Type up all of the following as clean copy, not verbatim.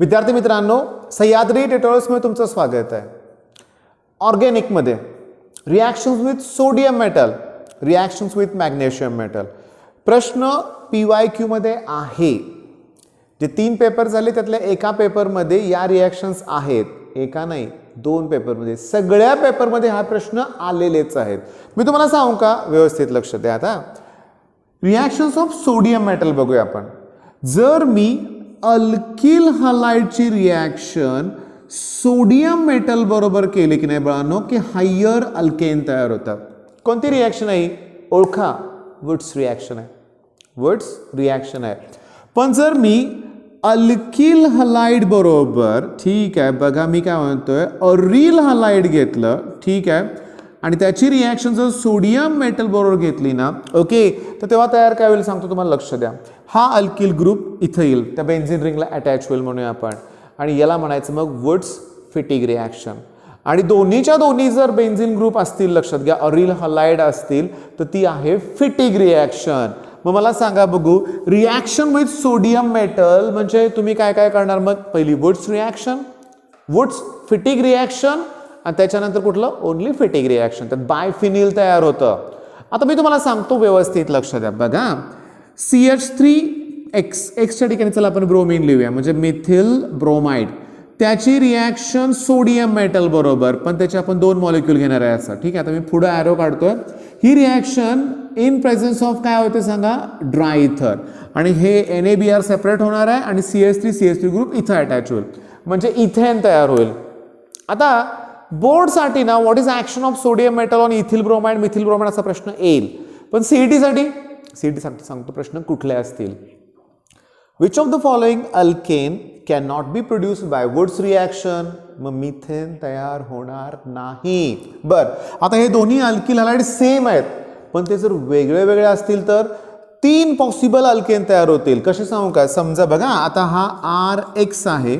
विद्यार्थी मित्रांनो, सह्याद्री ट्युटोरियल्समध्ये तुमचं स्वागत आहे. ऑर्गॅनिकमध्ये reactions with sodium metal, reactions with magnesium metal. प्रश्न PYQ मध्ये आहे. जे 3 पेपर झाले त्यातल्या एका पेपरमध्ये या रिॲक्शन्स आहेत. एका नाही, 2 पेपरमध्ये, सगळ्या पेपरमध्ये हा प्रश्न आलेलेच आहेत. मी तुम्हाला सांगू का, व्यवस्थित लक्ष द्या. आता रिॲक्शन्स ऑफ सोडियम मेटल बघूया आपण. जर मी अल्किल हलाइडची रिॲक्शन सोडियम मेटल बरोबर केली की नाही बाळांनो, की हायर अल्केन तयार होतात. कोणती रिॲक्शन आहे? ओळखा, वुड्स रिॲक्शन आहे. वुड्स रिॲक्शन आहे. पण जर मी अल्किल हलाइड बरोबर, ठीक आहे, बघा मी काय म्हणतोय, अरिल हलाइड घेतलं, ठीक आहे, आणि त्याची रिॲक्शन जर सोडियम मेटल बरोबर घेतली ना, ओके, तर तेव्हा तयार काय होईल सांगतो तुम्हाला, लक्ष द्या. हा अल्किल ग्रुप इथं येईल, त्या बेन्झिन रिंगला अटॅच होईल म्हणूया आपण, आणि याला म्हणायचं मग वुड्स फिटिग रिॲक्शन. आणि दोन्हीच्या दोन्ही जर बेन्झिन ग्रुप असतील, लक्षात घ्या, अरिल हलाइड असतील, तर ती आहे फिटिग रिॲक्शन. मग मला सांगा बघू, रिॲक्शन विथ सोडियम मेटल म्हणजे तुम्ही काय काय करणार? मग पहिली Wurtz reaction, Wurtz Fittig reaction, आणि त्याच्यानंतर कुठलं? Only Fittig reaction. त्यात बायफिनिल तयार होतं. आता मी तुम्हाला सांगतो, व्यवस्थित लक्ष द्या. बघा, CH3X, एक्सच्या ठिकाणी चला आपण ब्रोमीन लिहूया, म्हणजे मिथिल ब्रोमाइड. त्याची रिॲक्शन सोडियम मेटल बरोबर, पण त्याचे आपण 2 मॉलिक्यूल घेणार आहे असं, ठीक आहे. आता मी पुढे ॲरो काढतोय. ही रिॲक्शन इन प्रेझेन्स ऑफ काय होते सांगा? ड्राय इथर. आणि हे NaBr सेपरेट होणार आहे आणि CH3 ग्रुप इथं अटॅच होईल, म्हणजे इथेन तयार होईल. आता बोर्डसाठी ना, what is action of sodium metal on ethyl bromide, methyl bromide असा प्रश्न येईल. पण सीईटीसाठी सांगतो प्रश्न कुठले असतील. Which of the following alkane can not be produced by Wurtz reaction? मग मिथेन तयार होणार नाही. बर, आता हे दोन्ही अल्किल हलाइड सेम आहेत, पण ते जर वेगळे वेगळे असतील तर 3 पॉसिबल अल्केन तयार होतील. कसे सांगू काय? समजा बघा, आता हा RX आहे,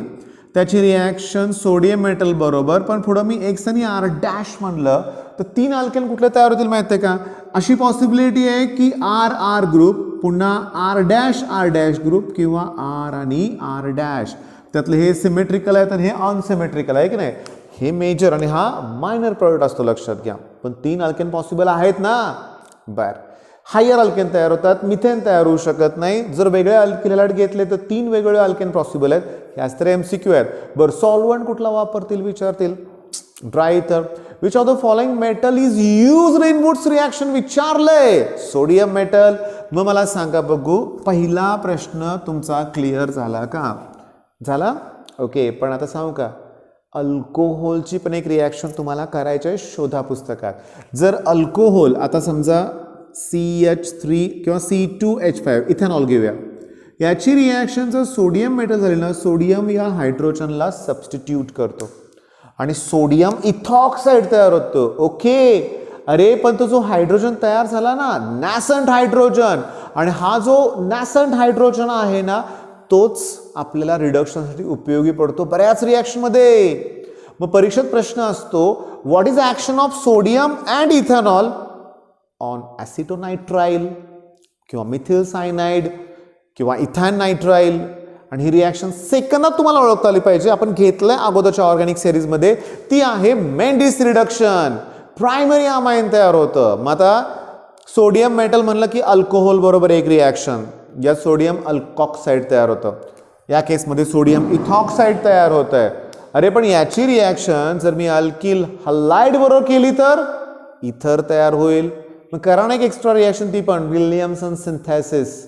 त्याची रिॲक्शन सोडियम मेटल बरोबर, पण पुढं मी X आणि R' म्हणलं तर 3 अल्केन कुठले तयार होतील माहिती आहे का? अशी पॉसिबिलिटी आहे की RR ग्रुप, पुन्हा R' ग्रुप, किंवा R आणि R'. त्यातले हे सिमेट्रिकल आहे तर हे अनसिमेट्रिकल आहे की नाही. हे मेजर आणि हा मायनर प्रोडक्ट असतो, लक्षात घ्या. पण 3 अल्केन पॉसिबल आहेत ना. बर, हायर अल्केन तयार होतात, मिथेन तयार होऊ शकत नाही. जर वेगळे अल्किल हलाइड घेतले तर 3 वेगवेगळे अल्केन पॉसिबल आहेत. ह्याच तर MCQ आहेत. बरं, सॉल्व्हंट कुठला वापरतील विचारतील? Dry ether. Which of the following metal is used in Wurtz reaction विचारलंय? Sodium metal. मग मला सांगा बघू, पहिला प्रश्न तुमचा क्लिअर झाला का? झाला? ओके. पण आता सांगू का, अल्कोहोलची पण एक रिॲक्शन तुम्हाला करायची आहे शोधा पुस्तकात. जर अल्कोहोल, आता समजा CH3 किंवा C2H5 इथेनॉल घेऊया, याची रिॲक्शन जर सोडियम मेटल झाली ना, सोडियम या हायड्रोजनला सबस्टिट्यूट करतो आणि सोडियम इथॉक्साईड तयार होतं. ओके. अरे पण तो जो हायड्रोजन तयार झाला ना, नॅसंट हायड्रोजन, आणि हा जो नॅसंट हायड्रोजन आहे ना, तोच आपल्याला रिडक्शनसाठी उपयोगी पडतो बऱ्याच रिॲक्शनमध्ये. मग परीक्षेत प्रश्न असतो, what is action of sodium and ethanol on acetonitrile किंवा मिथिल सायनाइड किंवा इथॅन नायट्राइल? आणि ही रिॲक्शन सेकंदात तुम्हाला ओळखता आली पाहिजे. आपण घेतलंय अगोदरच्या ऑर्गॅनिक सिरीजमध्ये. ती आहे मेंडिस रिडक्शन. प्रायमरी अमाइन तयार होतं. मग आता सोडियम मेटल म्हणलं की अल्कोहोल बरोबर एक रिॲक्शन, या सोडियम अल्कॉक्साईड तयार होतं. या केसमध्ये सोडियम इथॉक्साईड तयार होत आहे. अरे पण याची रिॲक्शन जर मी अल्किल हलाइड बरोबर केली तर इथर तयार होईल. मग करा ना एक एक्स्ट्रा रिॲक्शन, ती पण विल्यमसन सिंथेसिस.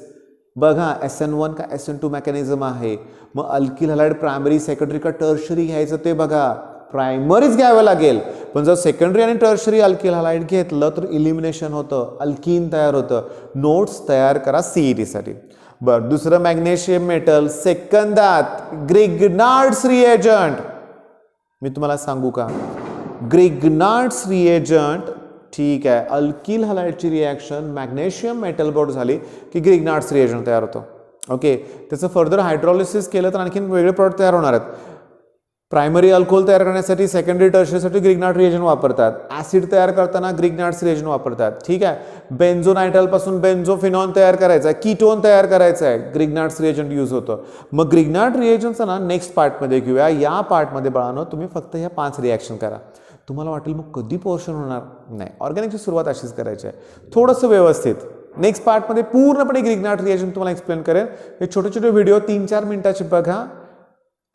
बघा, SN1 का SN2 मेकॅनिझम आहे. मग अल्किल हलाइड प्रायमरी, सेकंडरी का टर्शरी घ्यायचं ते बघा. प्रायमरीच घ्यावं लागेल. पण जर सेकंडरी आणि टर्शरी अल्किल हलाइड घेतलं तर इलिमिनेशन होतं, अल्कीन तयार होतं. नोट्स तयार करा CETसाठी. बरं, दुसरं मॅग्नेशियम मेटल सेकंदात ग्रिग्नार्ड्स रिएजंट. मी तुम्हाला सांगू का, ग्रिग्नार्ड्स रिएजंट, ठीक आहे, अल्किल हलाइडची रिॲक्शन मॅग्नेशियम मेटल बोर्ड झाली की ग्रिग्नार्ड्स रिएजंट तयार होतं. ओके. त्याचं फर्दर हायड्रॉलिसिस केलं तर आणखीन वेगळे प्रॉडक्ट तयार होणार आहेत. प्रायमरी अल्कोहोल तयार करण्यासाठी सेकंडरी टर्शियरीसाठी ग्रिग्नार्ड रिएजंट वापरतात. ऍसिड तयार करताना ग्रिग्नार्ड रिएजंट वापरतात. ठीक आहे. बेन्झोनायट्राल पासून बेन्झोफिनॉन तयार करायचा आहे, कीटोन तयार करायचा आहे, ग्रिग्नार्ड रिएजंट यूज होतं. मग ग्रिग्नार्ड रिएजंटचं ना नेक्स्ट पार्टमध्ये घेऊया. या पार्टमध्ये बाळांनो तुम्ही फक्त ह्या 5 रिॲक्शन करा. तुम्हाला वाटेल मग कधी पोर्शन होणार, नाही, ऑर्गॅनिकची सुरुवात अशीच करायची आहे, थोडंसं व्यवस्थित. नेक्स्ट पार्टमध्ये पूर्णपणे ग्रिग्नार्ड रिएजंट तुम्हाला एक्सप्लेन करेन. हे छोटे छोटे व्हिडिओ 3-4 मिनिटाचे बघा.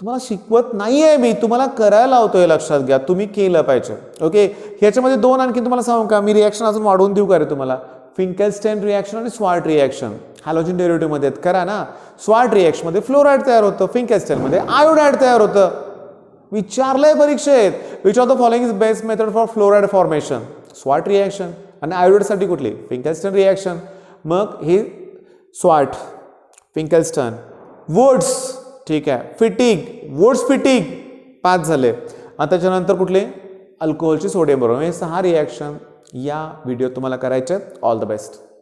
तुम्हाला शिकवत नाहीये मी, तुम्हाला करायला लावतोय, लक्षात घ्या. तुम्ही केलं पाहिजे. ओके. ह्याच्यामध्ये 2 आणखी तुम्हाला सांगू का, मी रिॲक्शन अजून वाढवून देऊ का रे तुम्हाला. फिंकेल्स्टाईन रिॲक्शन आणि स्वार्ट रिॲक्शन हॅलोजन डेरिव्हेटिव्ह मध्ये करा ना. स्वार्ट रिॲक्शन मध्ये फ्लोराईड तयार होतं, फिंकेल्स्टाईन मध्ये आयोडाईड तयार होतं. विचारलंय परीक्षेत, which of the following is best method for fluoride formation. Sword reaction. आणि आयोडाईडसाठी कुठली, फिंकेल्स्टाईन रिॲक्शन. मग हे स्वार्ट, फिंकेल्स्टाईन, वुड्स, ठीक आहे, फिटिग, वुड्स फिटिग 5 झाले. आणि त्याच्यानंतर कुठले, अल्कोहोलची सोडियम बरोबर. हे 6 रिॲक्शन या व्हिडिओ तुम्हाला करायचे. All the best.